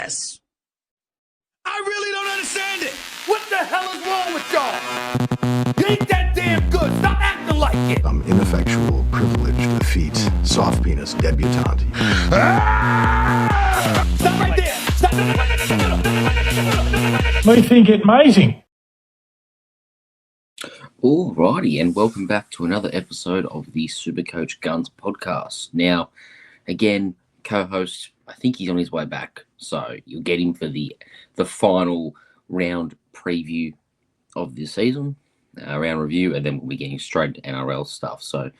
ass. I really don't understand it. What the hell is wrong with y'all? You ain't that damn good. Stop acting like it. Some ineffectual, privileged, effete, soft penis debutante. Stop right there. Stop. We think it amazing. Alrighty, and welcome back to another episode of the Supercoach Guns podcast. Now, again, co-host, I think he's on his way back, so you'll get him for the final round preview of the season, round review, and then we'll be getting straight to NRL stuff. So,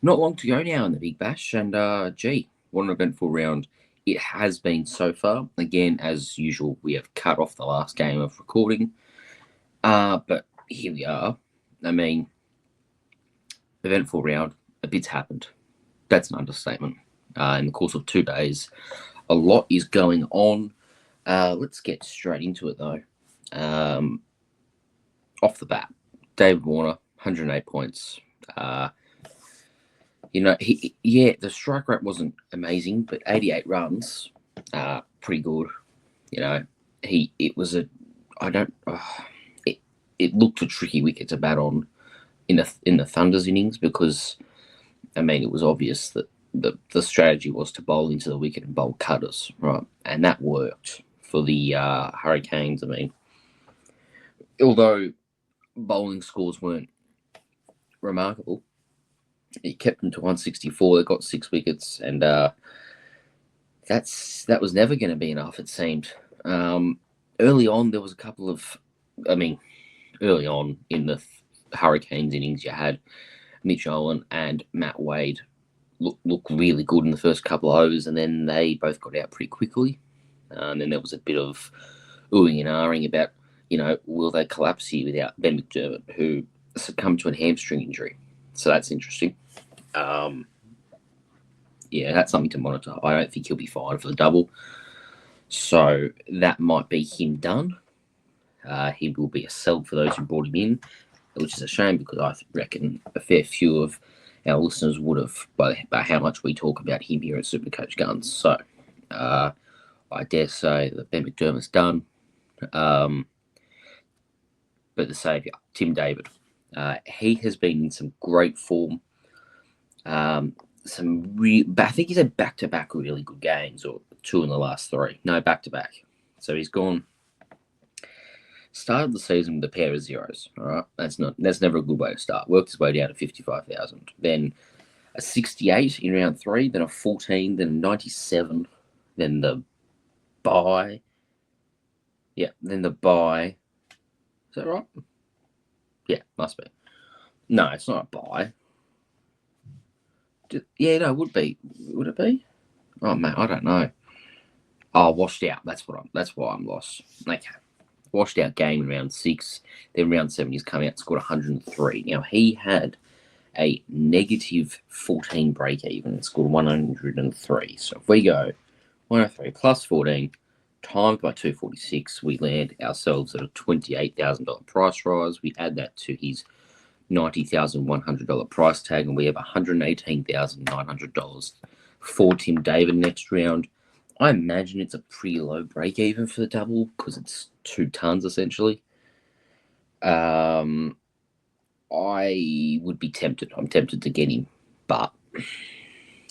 not long to go now in the Big Bash, and what an eventful round it has been so far. Again, as usual, we have cut off the last game of recording, but here we are. I mean, eventful round, a bit's happened. That's an understatement. In the course of 2 days, a lot is going on. Let's get straight into it, though. Off the bat, David Warner, 108 points. The strike rate wasn't amazing, but 88 runs, pretty good. It looked a tricky wicket to bat on in the Thunder's innings because, it was obvious that the strategy was to bowl into the wicket and bowl cutters, right? And that worked for the Hurricanes. Although bowling scores weren't remarkable, it kept them to 164. They got 6 wickets, and that was never going to be enough, it seemed. Early on, there was a couple of, early on in the Hurricanes innings, you had Mitch Owen and Matt Wade look really good in the first couple of overs, and then they both got out pretty quickly. And then there was a bit of oohing and ahhing about, will they collapse here without Ben McDermott, who succumbed to a hamstring injury. So that's interesting. That's something to monitor. I don't think he'll be fine for the double. So that might be him done. He will be a sell for those who brought him in, which is a shame because I reckon a fair few of our listeners would have, by how much we talk about him here at Supercoach Guns. So I dare say that Ben McDermott's done. But the saviour, Tim David, he has been in some great form. I think he's had back-to-back really good games, or 2 in the last 3. No, back-to-back. So he's gone. Started the season with a pair of zeros. All right, that's never a good way to start. Worked his way down to 55,000. Then a 68 in round 3. Then a 14. Then a 97. Then the bye. Yeah. Then the bye. Is that right? Yeah, must be. No, it's not a bye. Yeah, no, it would be. Would it be? Oh man, I don't know. Oh, washed out. That's why I'm lost. Okay. Washed out game in round 6. Then round 7 he's come out and scored 103. Now he had a negative 14 break even and scored 103. So if we go 103 plus 14 times by 246, we land ourselves at a $28,000 price rise. We add that to his $90,100 price tag, and we have $118,900 for Tim David next round. I imagine it's a pretty low break even for the double because it's 2 tons essentially. I would be tempted. I'm tempted to get him, but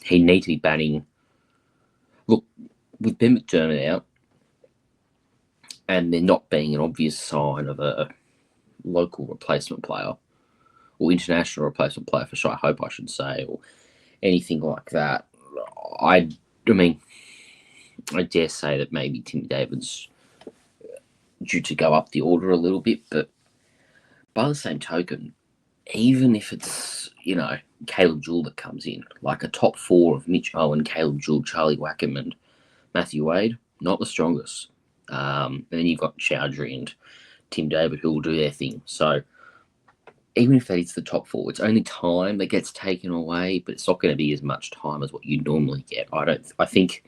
he needs to be batting. Look, with Ben McDermott out, and there not being an obvious sign of a local replacement player or international replacement player for Shy Hope, I should say, or anything like that, I dare say that maybe Tim David's due to go up the order a little bit, but by the same token, even if it's, Caleb Jewell that comes in, like a top 4 of Mitch Owen, Caleb Jewell, Charlie Wackham and Matthew Wade, not the strongest. And then you've got Chowdhury and Tim David who will do their thing. So even if that is the top 4, it's only time that gets taken away, but it's not going to be as much time as what you normally get. I think,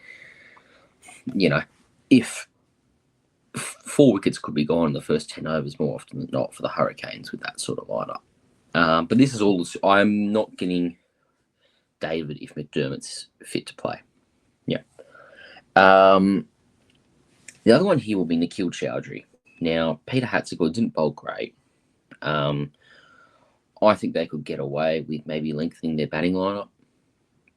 if 4 wickets could be gone in the first 10 overs more often than not for the Hurricanes with that sort of lineup. But this is all. I'm not getting David if McDermott's fit to play. Yeah. The other one here will be Nikhil Chowdhury. Now, Peter Hatzegor didn't bowl great. I think they could get away with maybe lengthening their batting lineup,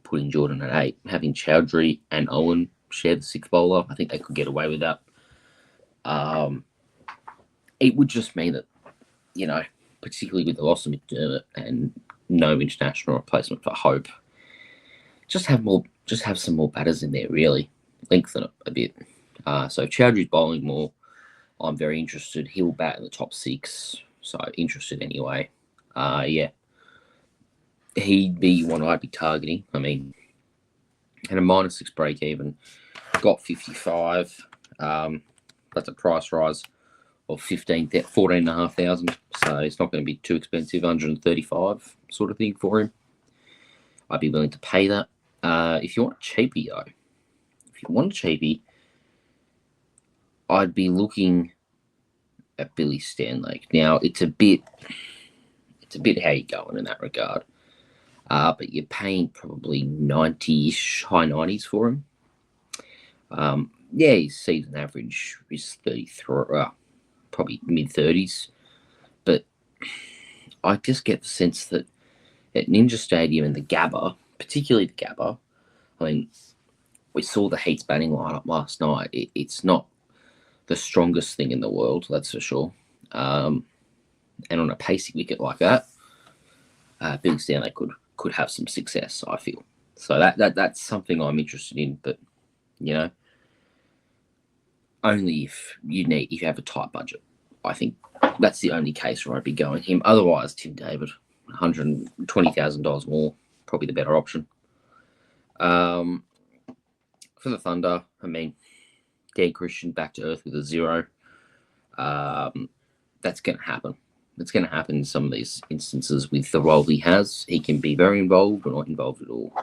putting Jordan at 8, having Chowdhury and Owen share the 6th bowler. I think they could get away with that. It would just mean that, particularly with the loss of McDermott and no international replacement for Hope, just have some more batters in there, really. Lengthen it a bit. So if Chowdhury's bowling more, I'm very interested. He'll bat in the top 6, so interested anyway. Yeah. He'd be one I'd be targeting. I mean, had a -6 break even, got 55. That's a price rise of 14,500. So it's not going to be too expensive, 135 sort of thing for him. I'd be willing to pay that. If you want a cheapie, though, I'd be looking at Billy Stanlake. Now, it's a bit how you going in that regard. But you're paying probably 90-ish, high 90s for him. His season average is 33, probably mid-30s. But I just get the sense that at Ninja Stadium and the Gabba, particularly the Gabba, I mean, we saw the Heats batting lineup last night. It's not the strongest thing in the world, that's for sure. And on a pacey wicket like that, Billy Stanley could have some success, I feel. So that's something I'm interested in, but only if you have a tight budget. I think that's the only case where I'd be going him. Otherwise, Tim David, $120,000 more, probably the better option. For the Thunder, I mean, Dan Christian back to earth with a 0. That's going to happen. It's going to happen in some of these instances with the role he has. He can be very involved or not involved at all.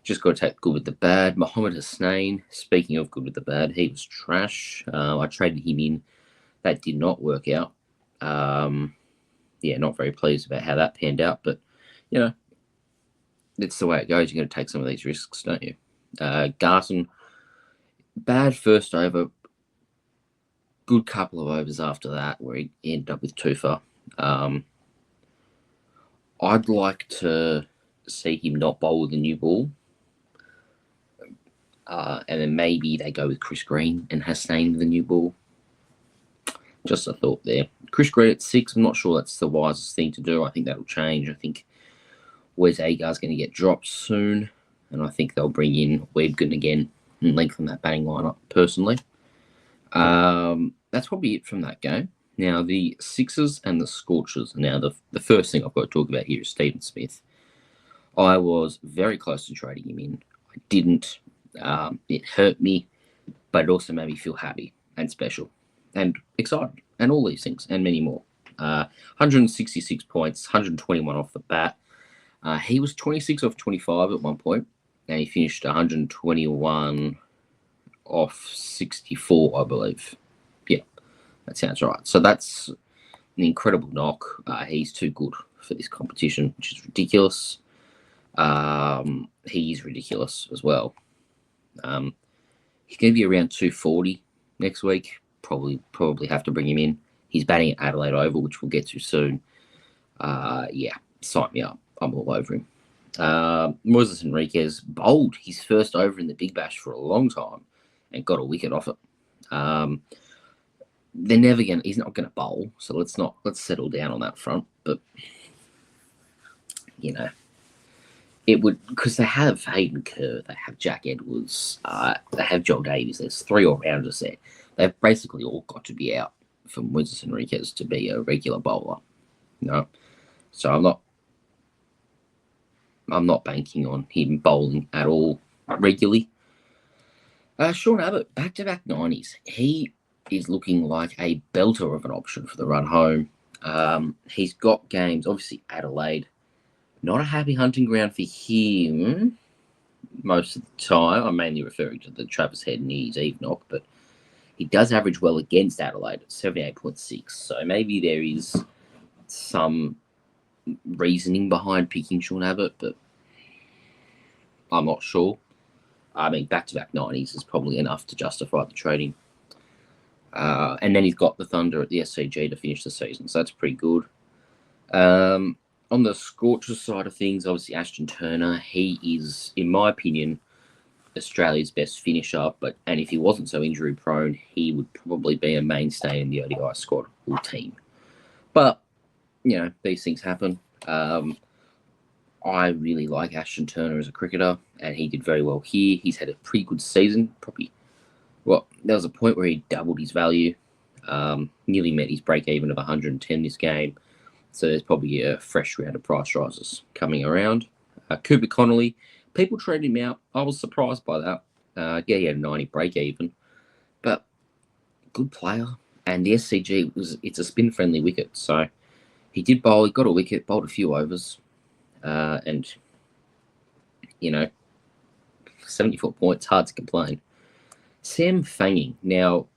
Just got to take good with the bad. Mohammed Hasnain, speaking of good with the bad, he was trash. I traded him in. That did not work out. Not very pleased about how that panned out. But, it's the way it goes. You're going to take some of these risks, don't you? Garton, bad first over. Good couple of overs after that where he ended up with Tufa. I'd like to see him not bowl with a new ball. And then maybe they go with Chris Green and Hasnain with a new ball. Just a thought there. Chris Green at 6, I'm not sure that's the wisest thing to do. I think that'll change. I think Wes Agar's going to get dropped soon. And I think they'll bring in Webgen again and lengthen that batting lineup, personally. That's probably it from that game. Now, the Sixers and the Scorchers. Now, the first thing I've got to talk about here is Stephen Smith. I was very close to trading him in. I didn't. It hurt me, but it also made me feel happy and special and excited and all these things and many more. 166 points, 121 off the bat. He was 26 off 25 at one point, and he finished 121 off 64, I believe. Yeah, that sounds right. So that's an incredible knock. He's too good for this competition, which is ridiculous. He is ridiculous as well. He's going to be around 240 next week. Probably have to bring him in. He's batting at Adelaide Oval, which we'll get to soon. Sign me up. I'm all over him. Moises Henriquez bowled his first over in the Big Bash for a long time and got a wicket off it. He's not going to bowl, so let's settle down on that front. But it would, because they have Hayden Kerr, they have Jack Edwards, they have Joel Davies. There's 3 all-rounders there. They've basically all got to be out for Moises Henriquez to be a regular bowler. So I'm not banking on him bowling at all regularly. Sean Abbott, back-to-back 90s. He is looking like a belter of an option for the run home. He's got games, obviously Adelaide. Not a happy hunting ground for him most of the time. I'm mainly referring to the Travis Head and his Eve knock, but he does average well against Adelaide at 78.6. So maybe there is some reasoning behind picking Sean Abbott, but I'm not sure. I mean, back-to-back 90s is probably enough to justify the trading. And then he's got the Thunder at the SCG to finish the season, so that's pretty good. On the Scorchers side of things, obviously Ashton Turner, he is, in my opinion, Australia's best finisher. And if he wasn't so injury prone, he would probably be a mainstay in the ODI squad or team. But these things happen. I really like Ashton Turner as a cricketer, and he did very well here. He's had a pretty good season. There was a point where he doubled his value, nearly met his break even of 110 this game. So there's probably a fresh round of price rises coming around. Cooper Connolly, people traded him out. I was surprised by that. He had a 90 break even, but good player. And the SCG it's a spin friendly wicket, so he did bowl. He got a wicket, bowled a few overs, and 74 points, hard to complain. Sam Fanning. Now,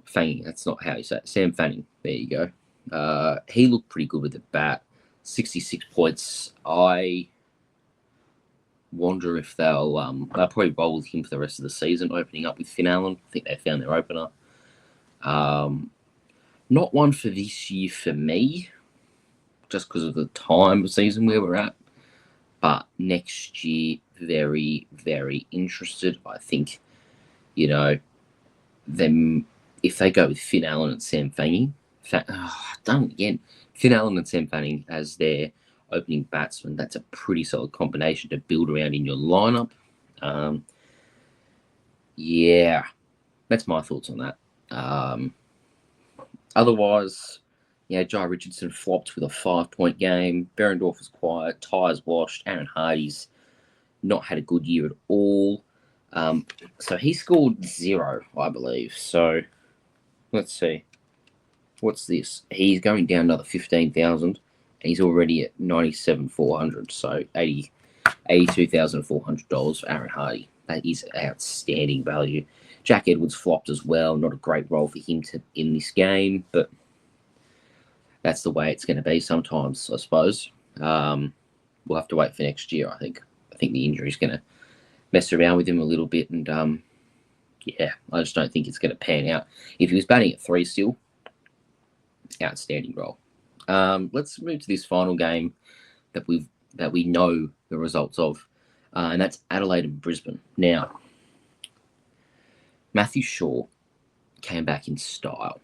Fanning, that's not how you say it. Sam Fanning. There you go. He looked pretty good with the bat. 66 points. I wonder if they'll probably bowl with him for the rest of the season, opening up with Finn Allen. I think they found their opener. Not one for this year for me, just because of the time of season where we're at. But next year, very, very interested. I think, them if they go with Finn Allen and Sam Fanning, done again. Finn Allen and Sam Fanning as their opening batsman. That's a pretty solid combination to build around in your lineup. That's my thoughts on that. Otherwise, Jai Richardson flopped with a 5-point game. Berendorf was quiet. Tyres washed. Aaron Hardy's not had a good year at all. So he scored 0, I believe. So let's see. What's this? He's going down another 15,000, and he's already at 97,400. So $82,400 for Aaron Hardy. That is outstanding value. Jack Edwards flopped as well. Not a great role for him in this game, but that's the way it's going to be sometimes, I suppose. We'll have to wait for next year, I think. I think the injury is going to mess around with him a little bit, and I just don't think it's going to pan out. If he was batting at 3 still, outstanding role. Let's move to this final game that we know the results of, and that's Adelaide and Brisbane. Now, Matthew Shaw came back in style.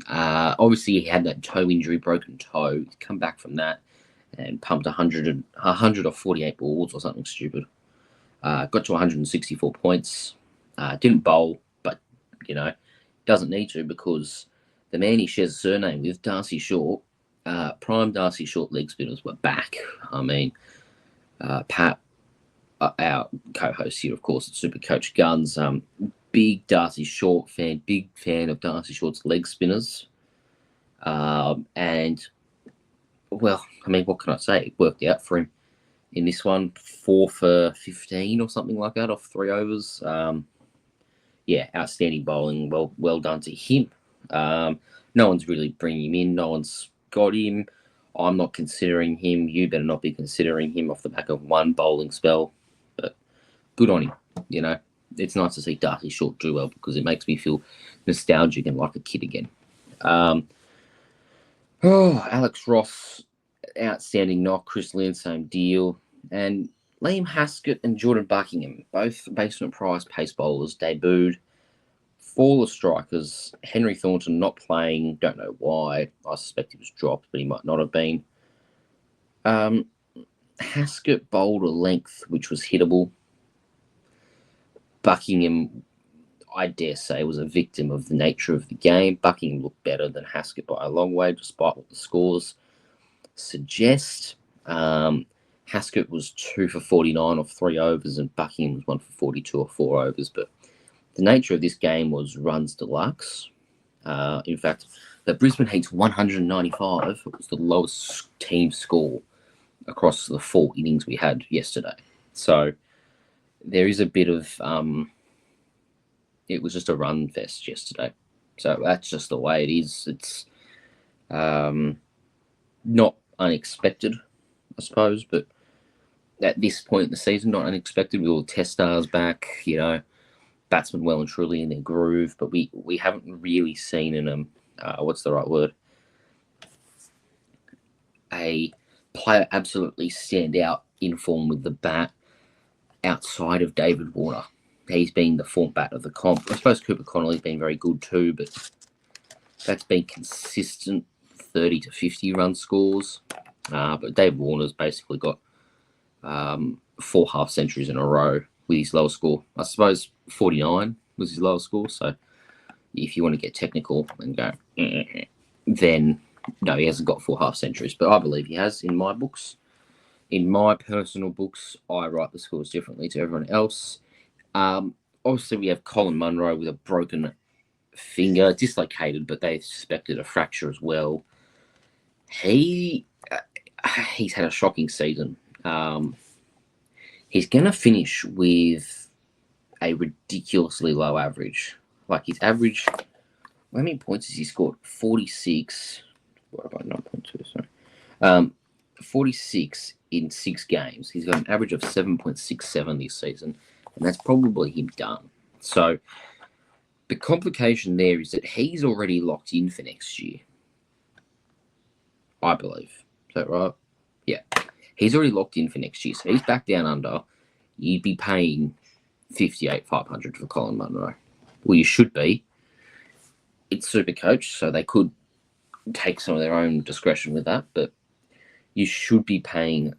Obviously, he had that toe injury, broken toe. He's come back from that and pumped 100 or 48 balls or something stupid. Got to 164 points. Didn't bowl, but, doesn't need to because the man he shares a surname with, Darcy Short, prime Darcy Short leg spinners were back. I mean, Pat, our co-host here, of course, at Supercoach Guns, big Darcy Short fan, big fan of Darcy Short's leg spinners. And, well, I mean, what can I say? It worked out for him in this one, 4 for 15 or something like that off 3 overs. Outstanding bowling. Well done to him. No one's really bringing him in. No one's got him. I'm not considering him. You better not be considering him off the back of one bowling spell. But good on him. It's nice to see Darcy Short do well because it makes me feel nostalgic and like a kid again. Alex Ross, outstanding knock. Chris Lynn, same deal. And Liam Haskett and Jordan Buckingham, both basement price pace bowlers, debuted. 4 strikers. Henry Thornton not playing. Don't know why. I suspect he was dropped, but he might not have been. Haskett bowled a length, which was hittable. Buckingham, I dare say, was a victim of the nature of the game. Buckingham looked better than Haskett by a long way, despite what the scores suggest. Haskett was 2 for 49 off 3 overs, and Buckingham was 1 for 42 off 4 overs. But the nature of this game was runs deluxe. In fact, the Brisbane Heat's 195 was the lowest team score across the 4 innings we had yesterday. So there is a bit of it was just a run fest yesterday. So that's just the way it is. It's not unexpected, I suppose, but at this point in the season, not unexpected. We all test stars back, batsmen well and truly in their groove, but we haven't really seen in them, what's the right word? A player absolutely stand out in form with the bat outside of David Warner. He's been the form bat of the comp. I suppose Cooper Connolly's been very good too, but that's been consistent 30 to 50 run scores. But David Warner's basically got 4 half centuries in a row with his lowest score. I suppose 49 was his lowest score. So if you want to get technical and go, then no, he hasn't got 4 half centuries. But I believe he has in my books. In my personal books, I write the scores differently to everyone else. Obviously, we have Colin Munro with a broken finger, dislocated, but they suspected a fracture as well. He's had a shocking season. He's going to finish with a ridiculously low average. Like his average, how many points has he scored? 46. What about 9.2? Sorry. 46 in 6 games. He's got an average of 7.67 this season, and that's probably him done. So the complication there is that he's already locked in for next year, I believe. Is that right? Yeah. He's already locked in for next year. So he's back down under. You'd be paying 58,500 for Colin Munro. Well, you should be. It's Supercoach, so they could take some of their own discretion with that, but you should be paying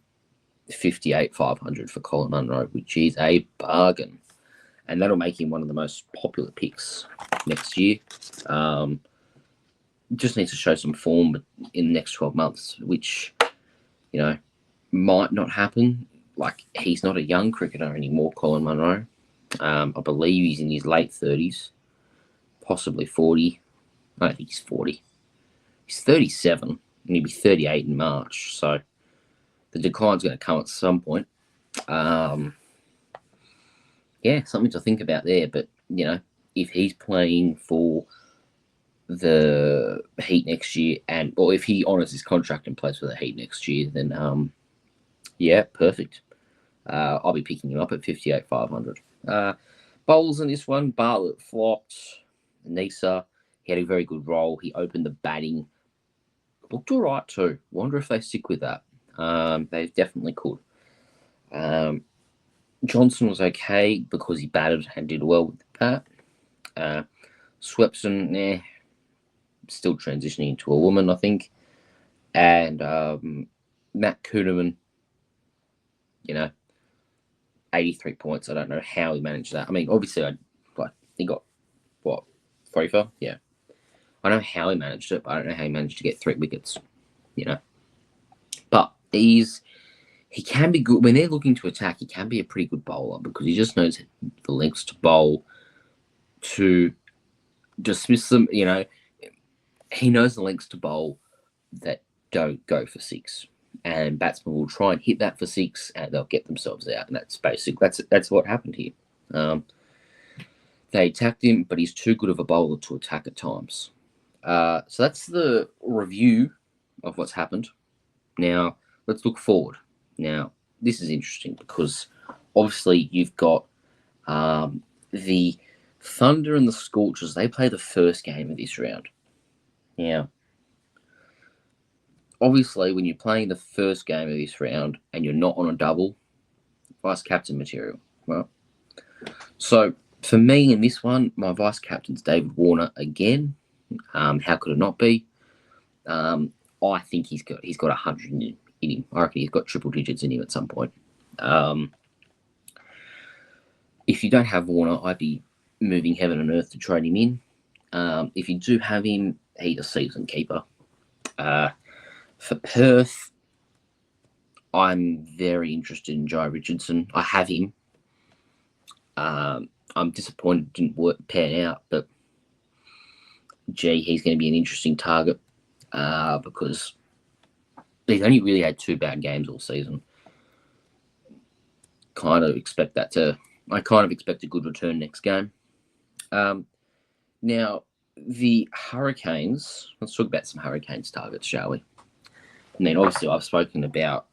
58,500 for Colin Munro, which is a bargain. And that'll make him one of the most popular picks next year. Just needs to show some form in the next 12 months, which, might not happen. Like, he's not a young cricketer anymore, Colin Munro. I believe he's in his late 30s, possibly 40. I don't think he's 40. He's 37, and he'll be 38 in March. So the decline's going to come at some point. Something to think about there. But, if he's playing for the Heat next year, or if he honours his contract and plays for the Heat next year, then, perfect. I'll be picking him up at 58,500. Bowls in this one, Bartlett flopped. Nisa, he had a very good role. He opened the batting. Looked all right too. Wonder if they stick with that. They definitely could. Johnson was okay because he batted and did well with the bat. Swepson, still transitioning into a woman, I think. And Matt Kuhneman, 83 points. I don't know how he managed that. I mean, obviously, he got, 3 for? Yeah. I know how he managed it, but I don't know how he managed to get 3 wickets, But he can be good. When they're looking to attack, he can be a pretty good bowler because he just knows the lengths to bowl, to dismiss them, He knows the lengths to bowl that don't go for 6. And batsmen will try and hit that for 6, and they'll get themselves out. And that's basic. That's what happened here. They attacked him, but he's too good of a bowler to attack at times. So that's the review of what's happened. Now, let's look forward. Now, this is interesting because obviously you've got the Thunder and the Scorchers. They play the first game of this round. Now, obviously, when you're playing the first game of this round and you're not on a double, vice captain material. Well, so for me in this one, my vice captain's David Warner again. How could it not be? I think he's got 100 in him. I reckon he's got triple digits in him at some point. If you don't have Warner, I'd be moving heaven and earth to trade him in. If you do have him, he's a season keeper. For Perth, I'm very interested in Jai Richardson. I have him. I'm disappointed it didn't pan out, but he's going to be an interesting target because he's only really had 2 bad games all season. I kind of expect a good return next game. Now, the Hurricanes, let's talk about some Hurricanes targets, shall we? And then obviously I've spoken about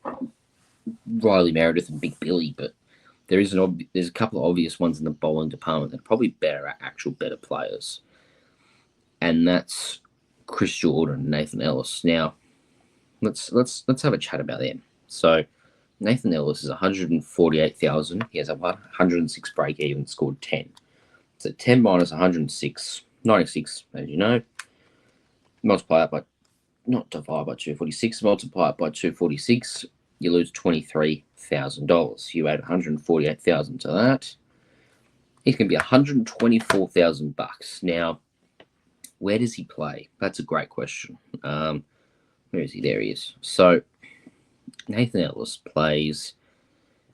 Riley Meredith and Big Billy, but there's a couple of obvious ones in the bowling department that are probably better players, and that's Chris Jordan and Nathan Ellis. Now, let's have a chat about them. So, Nathan Ellis is 148,000. He has a 106 break even, scored 10. So 10 minus 106, 96, as you know. Multiply it by, not divide by 246, multiply it by 246. You lose $23,000. You add 148,000 to that. He's going to be 124,000 bucks. Now, where does he play? That's a great question. Where is he? There he is. So, Nathan Ellis plays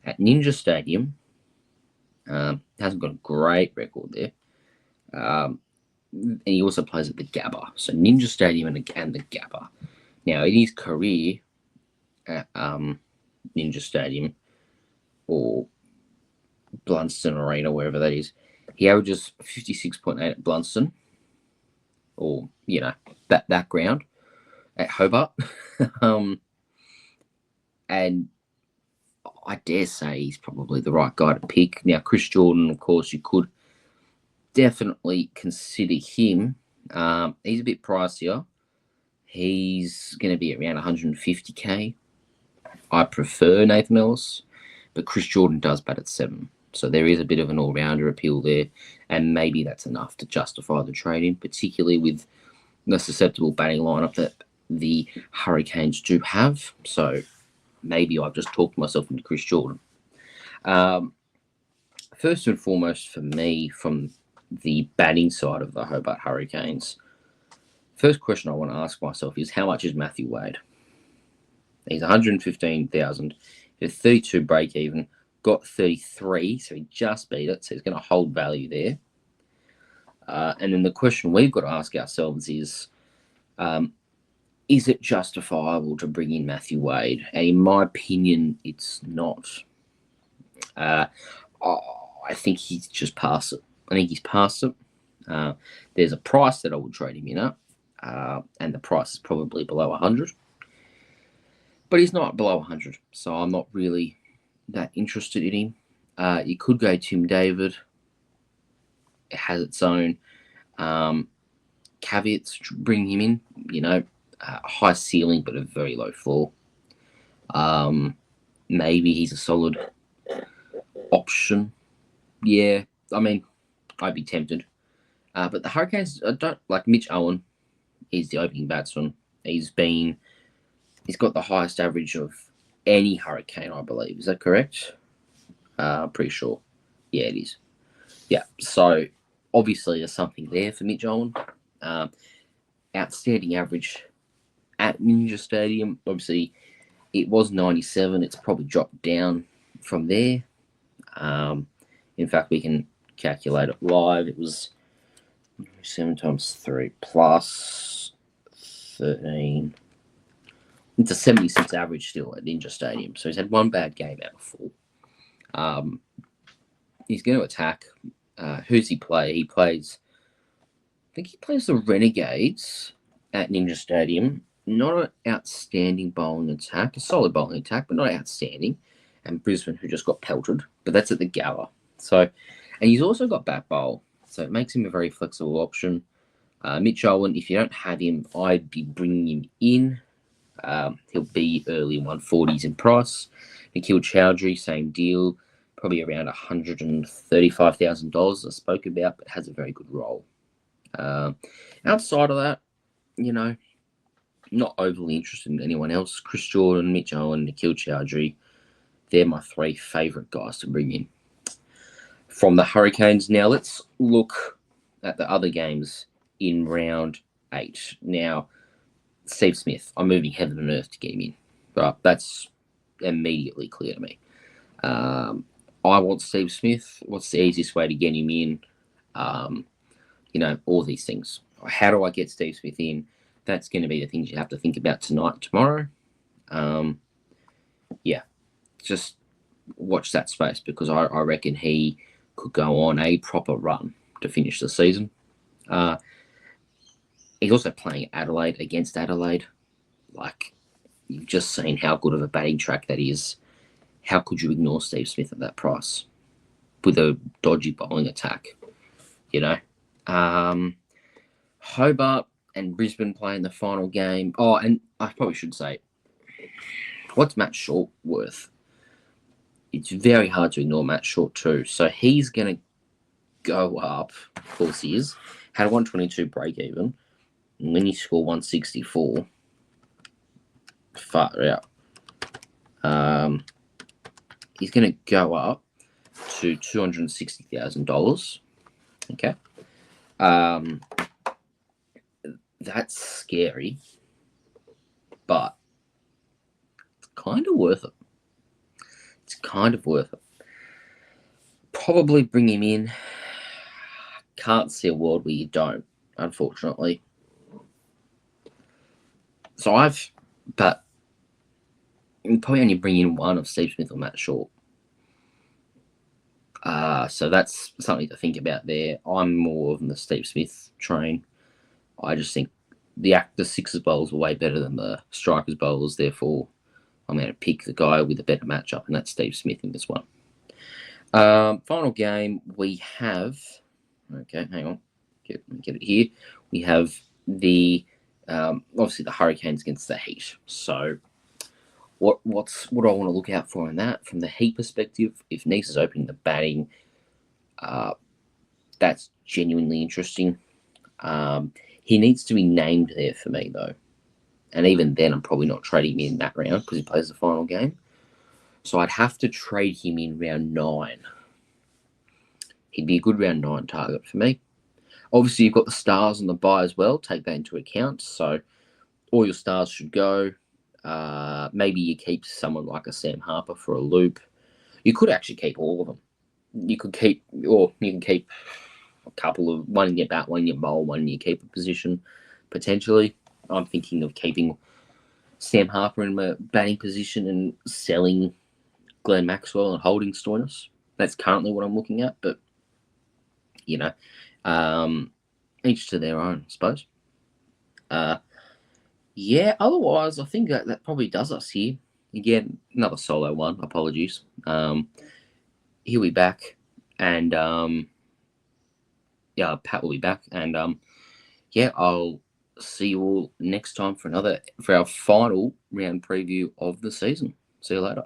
at Ninja Stadium. Hasn't got a great record there. And he also plays at the Gabba. So, Ninja Stadium and the Gabba. Now, in his career at Ninja Stadium or Blunston Arena, wherever that is, he averages 56.8 at Blunston, or, that ground at Hobart. And I dare say he's probably the right guy to pick. Now, Chris Jordan, of course, you could definitely consider him. He's a bit pricier. He's going to be around 150k. I prefer Nathan Ellis, but Chris Jordan does bat at 7. So there is a bit of an all-rounder appeal there, and maybe that's enough to justify the trade-in, particularly with the susceptible batting lineup that the Hurricanes do have. So maybe I've just talked myself into Chris Jordan. First and foremost for me, from the batting side of the Hobart Hurricanes, first question I want to ask myself is, how much is Matthew Wade? He's 115,000. He's 32 break even, got 33, so he just beat it. So he's going to hold value there. And then the question we've got to ask ourselves is it justifiable to bring in Matthew Wade? And in my opinion, it's not. I think he's just past it. I think he's past it. There's a price that I would trade him in at, and the price is probably below 100. But he's not below 100, so I'm not really that interested in him. You could go Tim David. It has its own caveats to bring him in. High ceiling but a very low floor. Maybe he's a solid option. Yeah, I mean, I'd be tempted. But the Hurricanes, I don't like Mitch Owen. He's the opening batsman. He's got the highest average of any Hurricane, I believe. Is that correct? Pretty sure. Yeah, it is. Yeah, so obviously there's something there for Mitch Owen. Outstanding average at Ninja Stadium. Obviously, it was 97. It's probably dropped down from there. In fact, we can calculate it live. It was 7 times 3 plus 13. It's a 76 average still at Ninja Stadium. So he's had one bad game out of 4. He's going to attack. Who's he play? I think he plays the Renegades at Ninja Stadium. Not an outstanding bowling attack. A solid bowling attack, but not outstanding. And Brisbane, who just got pelted. But that's at the Gala. So, and he's also got bat bowl. So it makes him a very flexible option. Mitch Owen, if you don't have him, I'd be bringing him in. He'll be early 140s in price. Nikhil Chowdhury, same deal. Probably around $135,000 I spoke about, but has a very good role. Outside of that, not overly interested in anyone else. Chris Jordan, Mitch Owen, Nikhil Chowdhury, they're my 3 favourite guys to bring in. From the Hurricanes, now let's look at the other games in round 8. Now, Steve Smith, I'm moving heaven and earth to get him in. But that's immediately clear to me. I want Steve Smith. What's the easiest way to get him in? All these things. How do I get Steve Smith in? That's going to be the things you have to think about tonight and tomorrow. Just watch that space, because I reckon he could go on a proper run to finish the season. He's also playing Adelaide against Adelaide. Like, you've just seen how good of a batting track that is. how could you ignore Steve Smith at that price with a dodgy bowling attack? You know, Hobart and Brisbane playing the final game. Oh, and I probably should say, what's Matt Short worth? It's very hard to ignore Matt Short too. So he's going to go up. Of course he is. Had a 122 break even. And when you score 164, far out. He's going to go up to $260,000. Okay. That's scary, but it's kind of worth it. It's kind of worth it. Probably bring him in. Can't see a world where you don't, unfortunately. So but you probably only bring in one of Steve Smith or Matt Short. So that's something to think about there. I'm more of the Steve Smith train. I just think the Sixers bowlers are way better than the Strikers bowlers. Therefore, I'm going to pick the guy with a better matchup, and that's Steve Smith in this one. Final game, we have... Okay, hang on. Get it here. We have the... obviously, the Hurricanes against the Heat. So, what do I want to look out for in that? From the Heat perspective, if Nice is opening the batting, that's genuinely interesting. He needs to be named there for me, though. And even then, I'm probably not trading him in that round because he plays the final game. So I'd have to trade him in round 9. He'd be a good round 9 target for me. Obviously, you've got the stars on the buy as well. Take that into account. So all your stars should go. Maybe you keep someone like a Sam Harper for a loop. You could actually keep all of them. You can keep a couple of, one in your bat, one in your bowl, one in your keeper position, potentially. I'm thinking of keeping Sam Harper in my batting position and selling Glenn Maxwell and holding Stoinis. That's currently what I'm looking at, but, you know, each to their own, I suppose. Yeah, otherwise, I think that probably does us here. Again, another solo one. Apologies. He'll be back, and yeah, Pat will be back, and yeah, I'll see you all next time for our final round preview of the season. See you later.